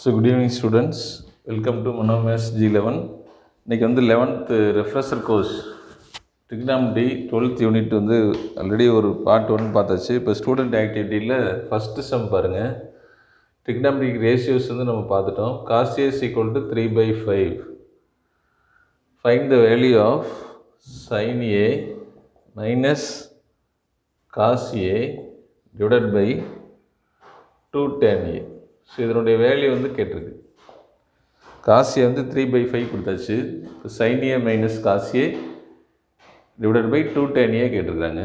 So good evening students, welcome to Monomaths G11. இன்றைக்கி வந்து 11th refresher course trigonometry 12th unit வந்து already ஒரு part 1 பார்த்தாச்சு. இப்போ ஸ்டூடெண்ட் ஆக்டிவிட்டியில் ஃபஸ்ட்டு சம் பாருங்கள். trigonometric ரேஷியோஸ் வந்து நம்ம பார்த்துட்டோம். cos A is equal to 3/5. Find the value of sin A minus cos A divided by 2 tan A. So இதனுடைய value வந்து கேட்டிருக்கு. காசியை வந்து 3/5 கொடுத்தாச்சு. இப்போ sin A minus cos A divided by 2 tan A கேட்டிருக்காங்க.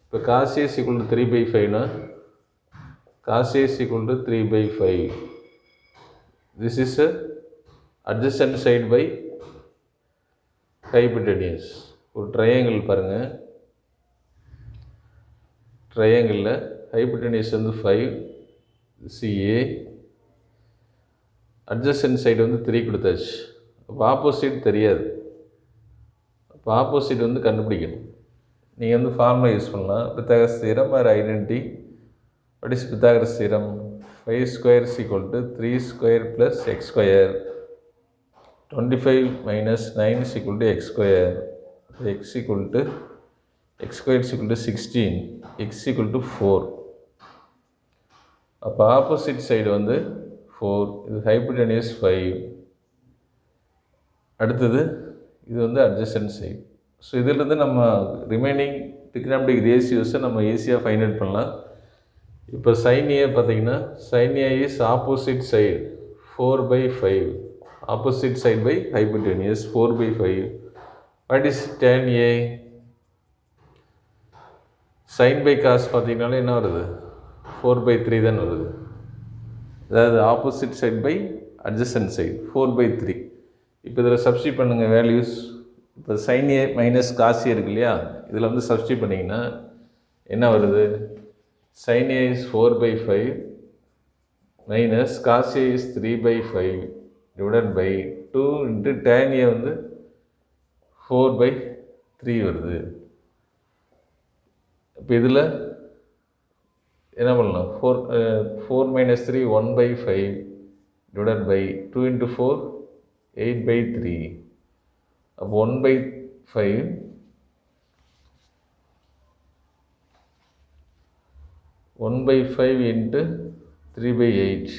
இப்போ காசியே இஸ் ஈக்குவல் டு 3/5னா cos A is equal to 3/5. This is adjacent side by hypotenuse. ஒரு ட்ரையாங்கிள் பாருங்கள். ட்ரையாங்கிளில் ஹைபோடெனியஸ் வந்து 5 CA, அட்ஜசன்ட் சைடு வந்து 3 கொடுத்தாச்சு. அப்போ ஆப்போசிட் தெரியாது. அப்போ ஆப்போசிட் வந்து கண்டுபிடிக்கணும். நீங்கள் வந்து ஃபார்முலா யூஸ் பண்ணலாம். Pythagoras theorem or identity. What is Pythagoras theorem? 5 square is equal to 3 square plus x square. 25 minus 9 is equal to x square. X equal to x square is equal to 16. X equal to 4. அப்போ opposite side வந்து 4. இது ஹைபோடெனியஸ் 5. அடுத்தது இது வந்து adjacent side. So இதிலிருந்து நம்ம remaining trigonometric ரேஷியோஸை நம்ம ஈஸியாக ஃபைண்ட் அவுட் பண்ணலாம். இப்போ sin A பார்த்தீங்கன்னா sin A is opposite side 4/5. Opposite side by hypotenuse 4/5. What is tan A? sin by cos பார்த்தீங்கன்னாலே என்ன வருது? 4/3 தான் வருது. அதாவது opposite side by adjacent side 4/3. இப்போ இதில் சப்ஸ்டியூட் பண்ணுங்கள் வேல்யூஸ். இப்போ sin A minus cos A இருக்கு இல்லையா, இதில் வந்து சப்ஸ்டியூட் பண்ணிங்கன்னா என்ன வருது? sin A is 4/5 minus cos A is 3/5 divided by 2 into tan A வந்து 4/3 வருது. இப்போ இதில் என்ன பண்ணலாம்? 4 மைனஸ் 3 1/5 டிவைடட் பை 2 இன்ட்டு 4 8/3. அப்போ 1/5 1/5 இன்ட்டு 3/8.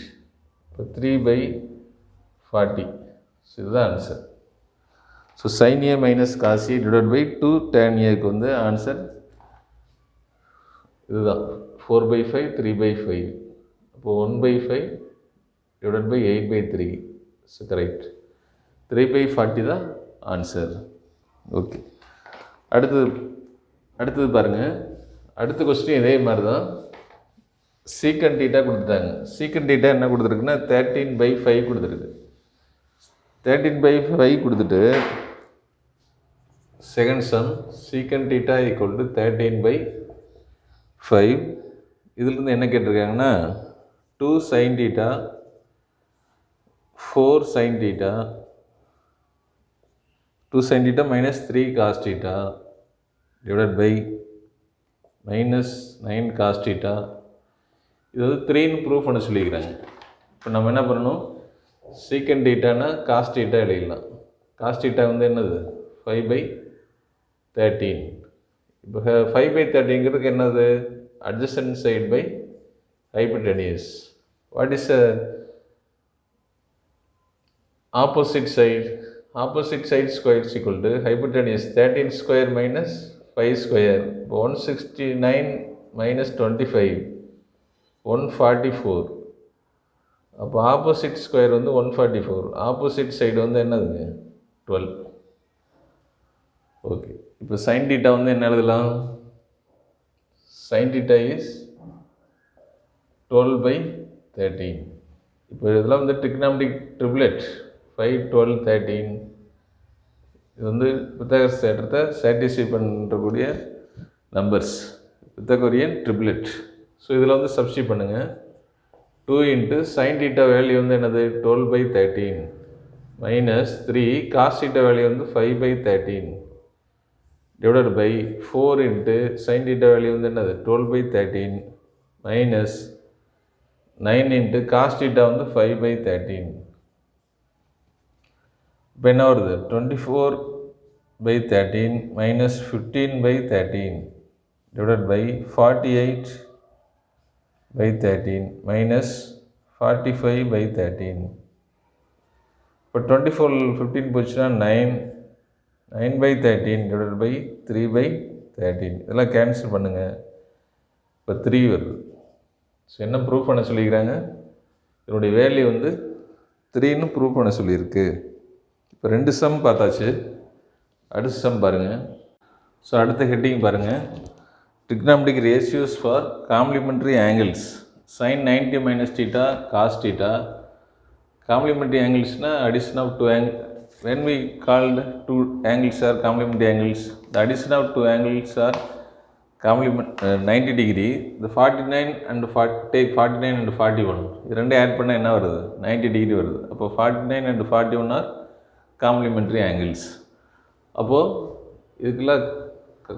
இப்போ 3/40. ஸோ இதுதான் answer. So sin A minus cos A divided by 2 tan Aக்கு வந்து ஆன்சர் இதுதான். 4/5 3/5. அப்போ 1/5 டிவைடட் பை 8/3. So correct. 3/40 தான் ஆன்சர். ஓகே, அடுத்தது பாருங்கள். அடுத்த கொஸ்டின் இதே மாதிரி தான். சீக்கண்ட் டீட்டா கொடுத்துட்டாங்க. சீக்கண்ட் டீட்டா என்ன கொடுத்துருக்குன்னா 13/5 கொடுத்துருக்கு. 13/5 கொடுத்துட்டு second sum secant theta equal to 13/5. இதிலிருந்து என்ன கேட்டிருக்காங்கன்னா 2 sin theta 4 sin theta 2 sin theta minus 3 cos theta divided by minus 9 cos theta. இது வந்து 3ன்னு ப்ரூவ் பண்ண சொல்லிக்கிறாங்க. இப்போ நம்ம என்ன பண்ணணும்? சீக்கண்ட் டீட்டானா காஸ் டீட்டா எழுதிடலாம். காஸ் டீட்டா வந்து என்னது? 5/13. இப்போ 5/13ங்கிறதுக்கு என்னது? adjacent side by hypotenuse. What is opposite side? Opposite side square is equal to hypotenuse 13 square minus 5 square. 169 minus 25 144. அப்போ ஆப்போசிட் ஸ்கொயர் வந்து 144. ஆப்போசிட் சைடு வந்து என்னதுங்க? 12. ஓகே, இப்போ சைன் டீட்டா வந்து என்ன எழுதலாம்? sin theta is 12/13. இப்போ இதெல்லாம் வந்து trigonometric triplet 5 12 13. இது வந்து பித்தாகரஸ் தேற்றத்தை சாட்டிஸ்ஃபை பண்ணுறக்கூடிய நம்பர்ஸ், பித்தாகோரியன் ட்ரிப்ளெட். ஸோ இதில் வந்து சப்ஸ்டியூட் பண்ணுங்கள். 2 இன்ட்டு சைன் டீட்டா வேல்யூ வந்து என்னது? 12/13 மைனஸ் 3 காஸ் டீட்டா வேல்யூ வந்து 5/13 divided by 4 into sin theta value வந்து என்னது? 12/13 minus 9 இன்ட்டு காஸ் தீட்டா வந்து 5/13. இப்போ என்ன வருது 24/13 மைனஸ் 15/13 டிவைடட் பை 48/13 மைனஸ் 45/13. இப்போ 24 15 போச்சுன்னா 9/13 டிவைடட் பை 3/13. இதெல்லாம் கேன்சல் பண்ணுங்கள். இப்போ 3 வருது. ஸோ என்ன ப்ரூவ் பண்ண சொல்லிக்கிறாங்க, இதனுடைய வேல்யூ வந்து 3ன்னு ப்ரூவ் பண்ண சொல்லியிருக்கு. இப்போ 2 சம் பார்த்தாச்சு. அடுத்த சம் பாருங்கள். ஸோ அடுத்த ஹெட்டிங் பாருங்கள், trigonometric ratios for complementary angles sin 90 minus theta cos theta. Complementary angles na addition of two angles. When we called two angles are complementary angles, the addition of two angles are complement 90 degree. The 49 and 40, take 49 and 41, இது ரெண்டு add பண்ணால் என்ன வருது 90 degree வருது. அப்போ 49 and 41 are complementary angles. அப்போது இதுக்கெல்லாம்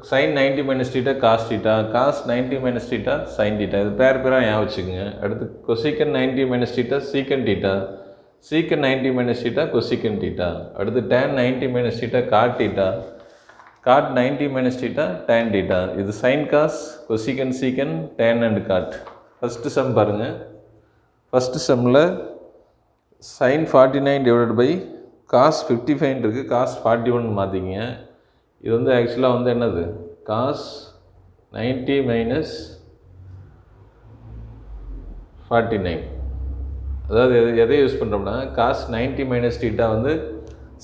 sin 90 minus theta cos theta, cos 90 minus theta sin theta, இது பேராக ஞாபகம் வச்சுக்கோங்க. அடுத்து cosecant 90 minus theta secant theta, secant 90 minus theta cosecant theta. அடுத்து tan 90 minus theta cot theta, cot 90 minus theta tan theta. இது sin cos, cosecant secant, tan and cot. First sum பாருங்கள். First சம்மில் sin 49 divided by cos 55 இருக்குது, cos 41 மாற்றிக்கிங்க. இது வந்து ஆக்சுவலாக வந்து என்னது cos 90 minus 49. அதாவது எதை யூஸ் பண்ணுறோம்னா cos 90 minus theta வந்து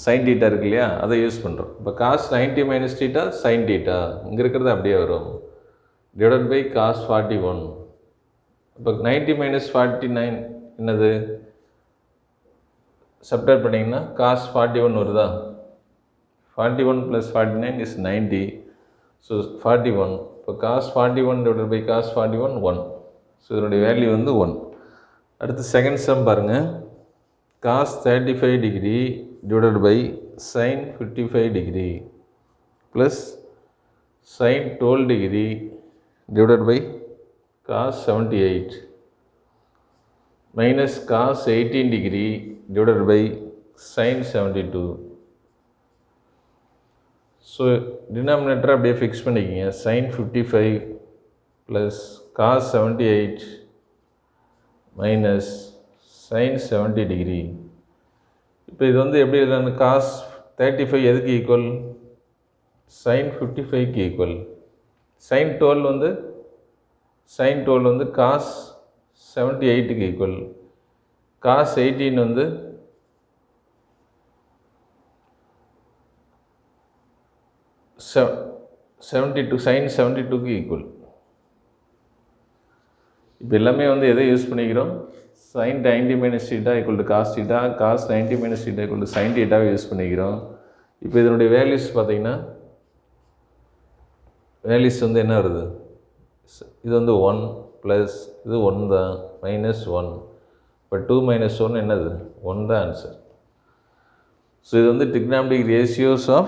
sin theta இருக்கு இல்லையா, அதை யூஸ் பண்ணுறோம். இப்போ cos 90 minus theta sin theta இங்கே இருக்கிறது அப்படியே வரும் டிவைடட் பை cos 41. இப்போ 90 minus 49 என்னது சப்ட்ராக்ட் பண்ணிங்கன்னா cos 41 வருதா. 41 plus 49 is 90. So 41. இப்போ cos 41 divided by cos 41 1. So இதனுடைய வேல்யூ வந்து 1. அடுத்து செகண்ட் சம் பாருங்கள். cos 35 degree divided by sin 55 degree plus sin 12 degree divided by cos 78 minus cos 18 degree divided by sin 72. So டினாமினேட்டரை அப்படியே fix பண்ணிக்கிங்க. sin 55 plus cos 78 minus sin 70 degree. இப்போ இது வந்து எப்படி எழுதுறாங்க, cos 35 எதுக்கு ஈக்குவல் sin 55க்கு ஈக்குவல். sin 12 வந்து cos 78க்கு equal. cos 18 வந்து sin 72க்கு ஈக்குவல். இப்போ எல்லாமே வந்து எதை யூஸ் பண்ணிக்கிறோம், sin 90 minus theta equal to cos theta, cos 90 minus theta equal to sin theta use பண்ணிக்கிறோம். இப்போ இதனுடைய வேல்யூஸ் பார்த்தீங்கன்னா வேல்யூஸ் வந்து என்ன வருது, இது வந்து 1 ப்ளஸ் இது 1 தான், மைனஸ் 1. இப்போ 2 minus 1 என்னது 1 தான் ஆன்சர். ஸோ இது வந்து trigonometric ratios of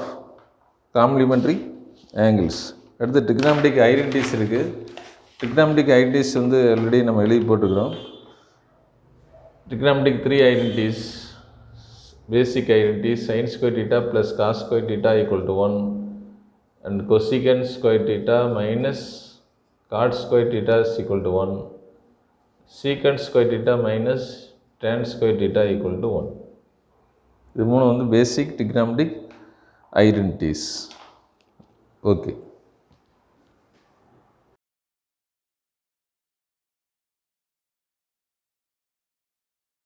complementary angles. அடுத்து trigonometric identities இருக்குது. trigonometric identities வந்து ஆல்ரெடி நம்ம எழுதி போட்டுக்கிறோம். trigonometric 3 identities, basic identities, sin square theta plus cos square theta equal to 1 and cosecant square theta minus cot square theta is equal to 1, secant square theta minus tan square theta equal to 1. இது மூணு வந்து basic trigonometric identities. Okay.